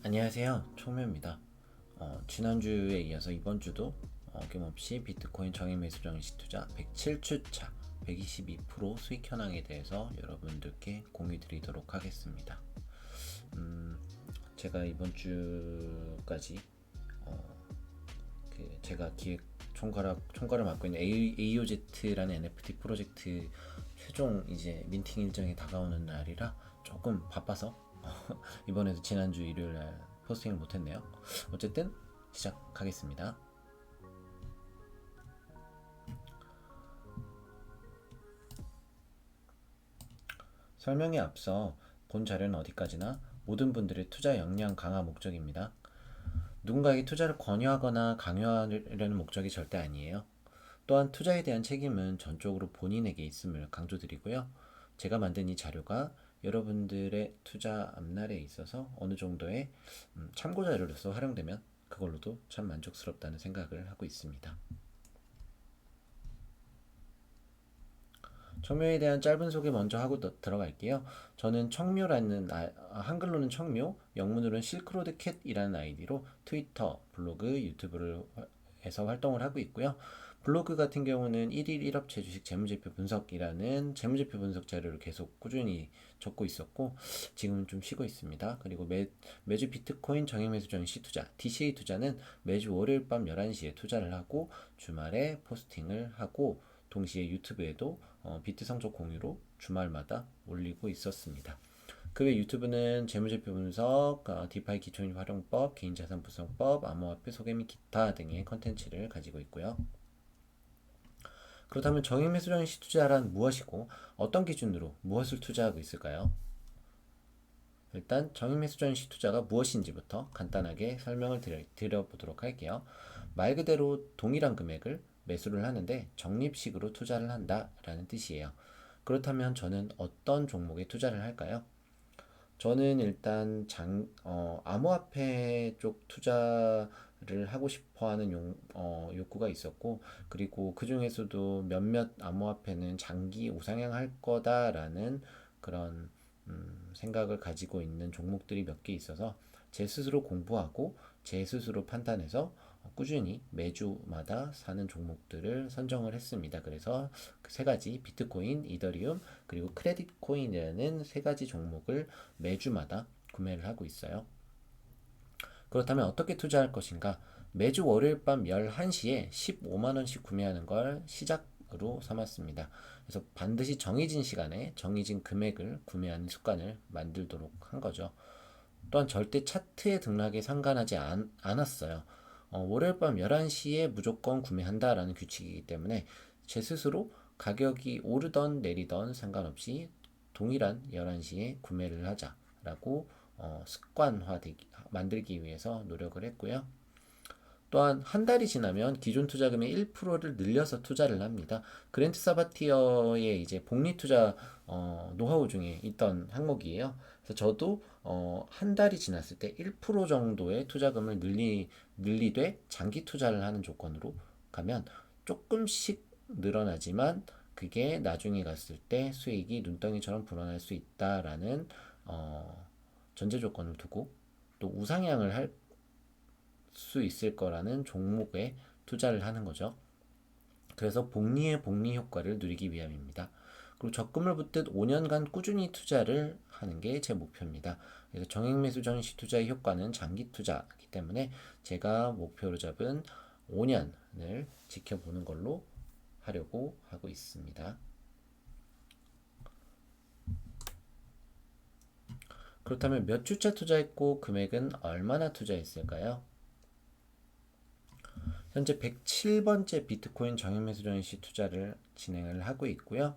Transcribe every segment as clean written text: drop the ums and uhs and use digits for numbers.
안녕하세요. 총묘입니다. 지난주에 이어서 이번 주도 어김없이 비트코인 정의 매수 정시 투자 107주차 122% 수익 현황에 대해서 여러분들께 공유 드리도록 하겠습니다. 제가 이번 주까지 제가 기획 총괄을 맡고 있는 AOZ라는 NFT 프로젝트 최종 이제 민팅 일정이 다가오는 날이라 조금 바빠서 이번에도 지난주 일요일날 포스팅을 못했네요. 어쨌든 시작하겠습니다. 설명에 앞서 본 자료는 어디까지나 모든 분들의 투자 역량 강화 목적입니다. 누군가에게 투자를 권유하거나 강요하려는 목적이 절대 아니에요. 또한 투자에 대한 책임은 전적으로 본인에게 있음을 강조드리고요. 제가 만든 이 자료가 여러분들의 투자 앞날에 있어서 어느 정도의 참고 자료로서 활용되면 그걸로도 참 만족스럽다는 생각을 하고 있습니다. 청묘에 대한 짧은 소개 먼저 하고 들어갈게요. 저는 청묘라는 한글로는 청묘, 영문으로는 실크로드 캣이라는 아이디로 트위터, 블로그, 유튜브를 해서 활동을 하고 있고요. 블로그 같은 경우는 1일 1업체 주식 재무제표 분석이라는 재무제표 분석 자료를 계속 꾸준히 적고 있었고 지금은 좀 쉬고 있습니다. 그리고 매주 비트코인 정액매수 전시 투자 DCA 투자는 매주 월요일 밤 11시에 투자를 하고 주말에 포스팅을 하고 동시에 유튜브에도 비트 성적 공유로 주말마다 올리고 있었습니다. 그 외 유튜브는 재무제표 분석, 디파이 기초인 활용법, 개인자산 분석법, 암호화폐 소개 및 기타 등의 컨텐츠를 가지고 있고요. 그렇다면 정액매수형 시투자란 무엇이고 어떤 기준으로 무엇을 투자하고 있을까요? 일단 정액매수전 시투자가 무엇인지부터 간단하게 설명을 드려보도록 할게요. 말 그대로 동일한 금액을 매수를 하는데 적립식으로 투자를 한다라는 뜻이에요. 그렇다면 저는 어떤 종목에 투자를 할까요? 저는 일단 암호화폐 쪽 투자를 하고 싶어 하는 욕구가 있었고, 그리고 그 중에서도 몇몇 암호화폐는 장기 우상향할 거다라는 그런 생각을 가지고 있는 종목들이 몇 개 있어서 제 스스로 공부하고 제 스스로 판단해서 꾸준히 매주마다 사는 종목들을 선정을 했습니다. 그래서 그 세 가지 비트코인, 이더리움, 그리고 크레딧 코인이라는 세 가지 종목을 매주마다 구매를 하고 있어요. 그렇다면 어떻게 투자할 것인가? 매주 월요일 밤 11시에 15만원씩 구매하는 걸 시작으로 삼았습니다. 그래서 반드시 정해진 시간에 정해진 금액을 구매하는 습관을 만들도록 한 거죠. 또한 절대 차트의 등락에 상관하지 않았어요. 월요일 밤 11시에 무조건 구매한다라는 규칙이기 때문에 제 스스로 가격이 오르던 내리던 상관없이 동일한 11시에 구매를 하자라고 습관화 만들기 위해서 노력을 했고요. 또한 한 달이 지나면 기존 투자금의 1%를 늘려서 투자를 합니다. 그랜트 사바티어의 이제 복리 투자 노하우 중에 있던 항목이에요. 그래서 저도 한 달이 지났을 때 1% 정도의 투자금을 늘리되 장기 투자를 하는 조건으로 가면 조금씩 늘어나지만 그게 나중에 갔을 때 수익이 눈덩이처럼 불어날 수 있다라는 전제 조건을 두고 또 우상향을 할 수 있을 거라는 종목에 투자를 하는 거죠. 그래서 복리의 복리 효과를 누리기 위함입니다. 그리고 적금을 붓듯 5년간 꾸준히 투자를 하는 게 제 목표입니다. 그래서 정액매수 전시 투자의 효과는 장기 투자이기 때문에 제가 목표로 잡은 5년을 지켜보는 걸로 하려고 하고 있습니다. 그렇다면 몇 주차 투자했고 금액은 얼마나 투자했을까요? 현재 107번째 비트코인 정액매수 전시 투자를 진행을 하고 있고요.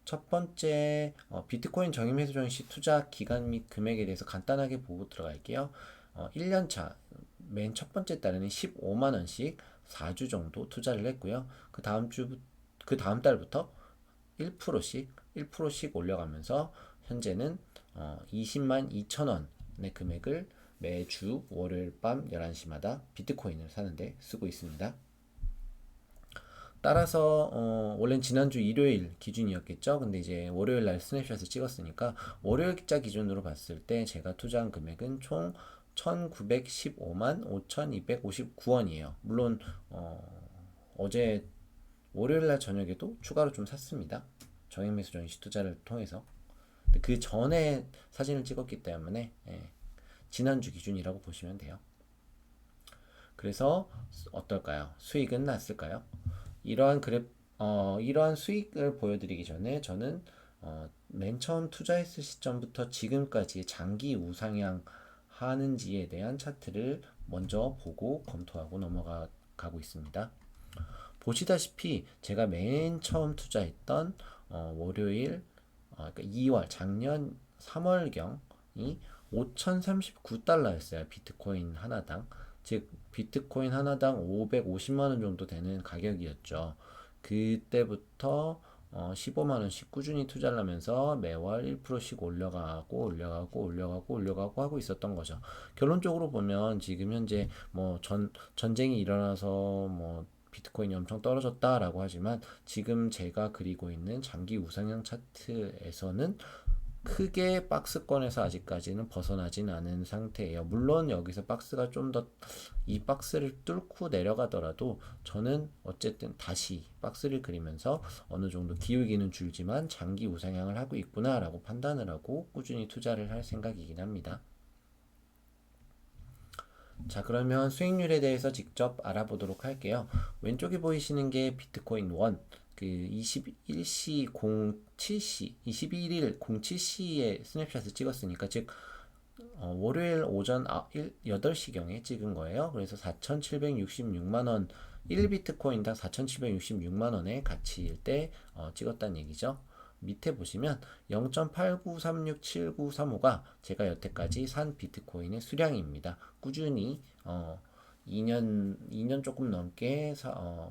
첫 번째 비트코인 정액매수 전시 투자 기간 및 금액에 대해서 간단하게 보고 들어갈게요. 1년차 맨 첫 번째 달에는 15만원씩 4주 정도 투자를 했고요. 그 다음 달부터 1%씩 올려가면서 현재는 20만 2천원의 금액을 매주 월요일 밤 11시마다 비트코인을 사는데 쓰고 있습니다. 따라서 원래는 지난주 일요일 기준이었겠죠. 근데 이제 월요일 날 스냅샷을 찍었으니까 월요일자 기준으로 봤을 때 제가 투자한 금액은 총 1915만 5,259원이에요. 물론 어제 월요일날 저녁에도 추가로 좀 샀습니다. 정액매수 전시 투자를 통해서. 근데 그 전에 사진을 찍었기 때문에 지난주 기준이라고 보시면 돼요. 그래서 어떨까요? 수익은 났을까요? 이러한 수익을 보여드리기 전에 저는 맨 처음 투자했을 시점부터 지금까지 장기 우상향 하는지에 대한 차트를 먼저 보고 검토하고 넘어가고 있습니다. 보시다시피 제가 맨 처음 투자했던 월요일 그러니까 2월 작년 3월경이 5,039달러였어요. 비트코인 하나당. 즉 비트코인 하나당 550만 원 정도 되는 가격이었죠. 그때부터 15만 원씩 꾸준히 투자를 하면서 매월 1%씩 올려가고 하고 있었던 거죠. 결론적으로 보면 지금 현재 뭐 전쟁이 일어나서 뭐 비트코인이 엄청 떨어졌다라고 하지만 지금 제가 그리고 있는 장기 우상향 차트에서는 크게 박스권에서 아직까지는 벗어나진 않은 상태예요. 물론 여기서 박스가 좀 더 이 박스를 뚫고 내려가더라도 저는 어쨌든 다시 박스를 그리면서 어느 정도 기울기는 줄지만 장기 우상향을 하고 있구나라고 판단을 하고 꾸준히 투자를 할 생각이긴 합니다. 자, 그러면 수익률에 대해서 직접 알아보도록 할게요. 왼쪽에 보이시는 게 비트코인 1, 그 21시 07시, 21일 07시에 스냅샷을 찍었으니까, 즉, 월요일 오전 8시경에 찍은 거예요. 그래서 4,766만원, 1비트코인당 4,766만원의 가치일 때 찍었다는 얘기죠. 밑에 보시면 0.89367935가 제가 여태까지 산 비트코인의 수량입니다. 꾸준히 2년 조금 넘게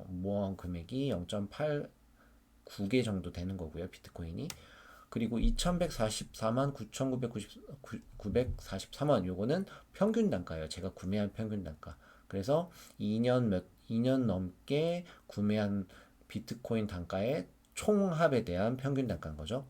모아온 금액이 0.89개 정도 되는 거고요. 비트코인이. 그리고 2144만 9,943원 요거는 평균 단가예요. 제가 구매한 평균 단가. 그래서 2년 넘게 구매한 비트코인 단가의 총합에 대한 평균 단가인 거죠.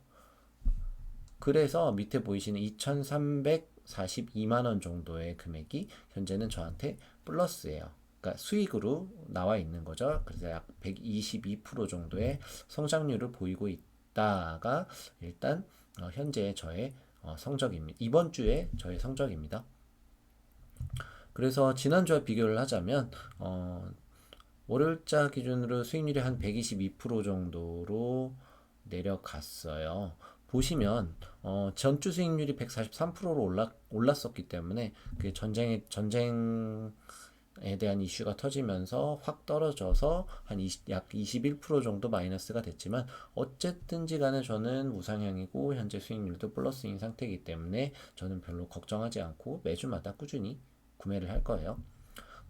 그래서 밑에 보이시는 2,342만 원 정도의 금액이 현재는 저한테 플러스예요. 그러니까 수익으로 나와 있는 거죠. 그래서 약 122% 정도의 성장률을 보이고 있다가 일단 현재 저의 성적입니다. 이번 주에 저의 성적입니다. 그래서 지난주와 비교를 하자면 월요일자 기준으로 수익률이 한 122% 정도로 내려갔어요. 보시면 전주 수익률이 143%로 올랐었기 때문에 그 전쟁에 대한 이슈가 터지면서 확 떨어져서 약 21% 정도 마이너스가 됐지만 어쨌든지 간에 저는 우상향이고 현재 수익률도 플러스인 상태이기 때문에 저는 별로 걱정하지 않고 매주마다 꾸준히 구매를 할 거예요.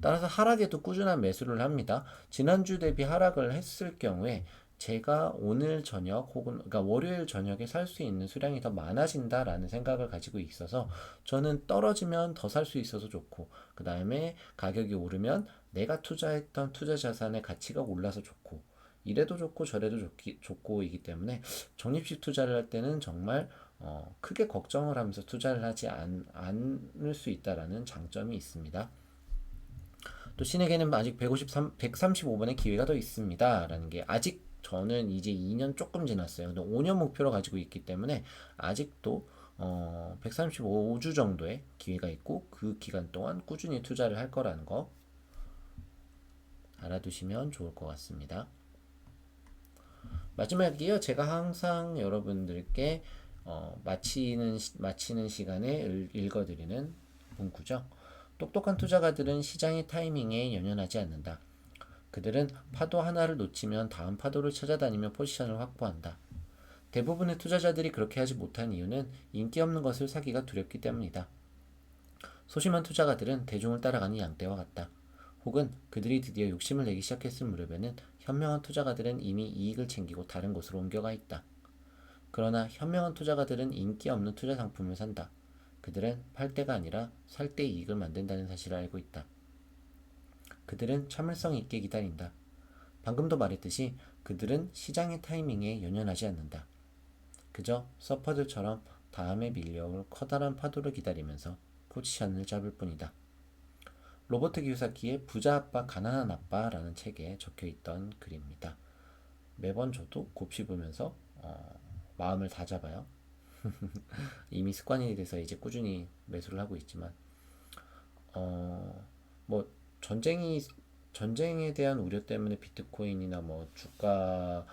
따라서 하락에도 꾸준한 매수를 합니다. 지난주 대비 하락을 했을 경우에 제가 오늘 저녁 혹은 그러니까 월요일 저녁에 살 수 있는 수량이 더 많아진다라는 생각을 가지고 있어서 저는 떨어지면 더 살 수 있어서 좋고 그 다음에 가격이 오르면 내가 투자했던 투자 자산의 가치가 올라서 좋고 이래도 좋고 저래도 좋고이기 때문에 적립식 투자를 할 때는 정말 크게 걱정을 하면서 투자를 하지 않을 수 있다라는 장점이 있습니다. 또 신에게는 아직 135번의 기회가 더 있습니다. 라는 게 아직 저는 이제 2년 조금 지났어요. 근데 5년 목표로 가지고 있기 때문에 아직도 135주 정도의 기회가 있고 그 기간 동안 꾸준히 투자를 할 거라는 거 알아두시면 좋을 것 같습니다. 마지막이요. 제가 항상 여러분들께 마치는 시간에 읽어드리는 문구죠. 똑똑한 투자가들은 시장의 타이밍에 연연하지 않는다. 그들은 파도 하나를 놓치면 다음 파도를 찾아다니며 포지션을 확보한다. 대부분의 투자자들이 그렇게 하지 못한 이유는 인기 없는 것을 사기가 두렵기 때문이다. 소심한 투자가들은 대중을 따라가는 양떼와 같다. 혹은 그들이 드디어 욕심을 내기 시작했을 무렵에는 현명한 투자가들은 이미 이익을 챙기고 다른 곳으로 옮겨가 있다. 그러나 현명한 투자가들은 인기 없는 투자 상품을 산다. 그들은 팔 때가 아니라 살 때 이익을 만든다는 사실을 알고 있다. 그들은 참을성 있게 기다린다. 방금도 말했듯이 그들은 시장의 타이밍에 연연하지 않는다. 그저 서퍼들처럼 다음에 밀려올 커다란 파도를 기다리면서 포지션을 잡을 뿐이다. 로버트 기요사키의 부자 아빠 가난한 아빠라는 책에 적혀있던 글입니다. 매번 저도 곱씹으면서 마음을 다잡아요. 이미 습관이 돼서 이제 꾸준히 매수를 하고 있지만 뭐 전쟁이 전쟁에 대한 우려 때문에 비트코인이나 뭐 주가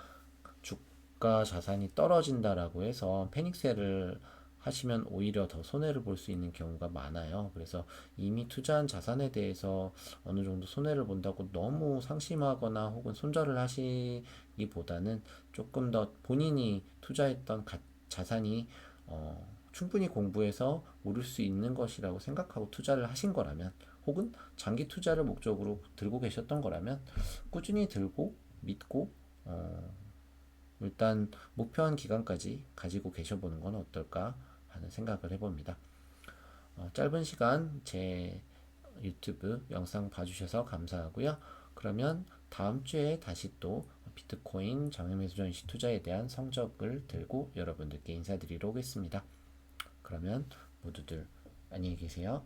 자산이 떨어진다라고 해서 패닉셀을 하시면 오히려 더 손해를 볼 수 있는 경우가 많아요. 그래서 이미 투자한 자산에 대해서 어느 정도 손해를 본다고 너무 상심하거나 혹은 손절을 하시기보다는 조금 더 본인이 투자했던 자산이 충분히 공부해서 오를 수 있는 것이라고 생각하고 투자를 하신 거라면 혹은 장기 투자를 목적으로 들고 계셨던 거라면 꾸준히 들고 믿고 일단 목표한 기간까지 가지고 계셔보는 건 어떨까 하는 생각을 해봅니다. 짧은 시간 제 유튜브 영상 봐주셔서 감사하고요. 그러면 다음 주에 다시 또 비트코인 장외매수 전시 투자에 대한 성적을 들고 여러분들께 인사드리러 오겠습니다. 그러면 모두들 안녕히 계세요.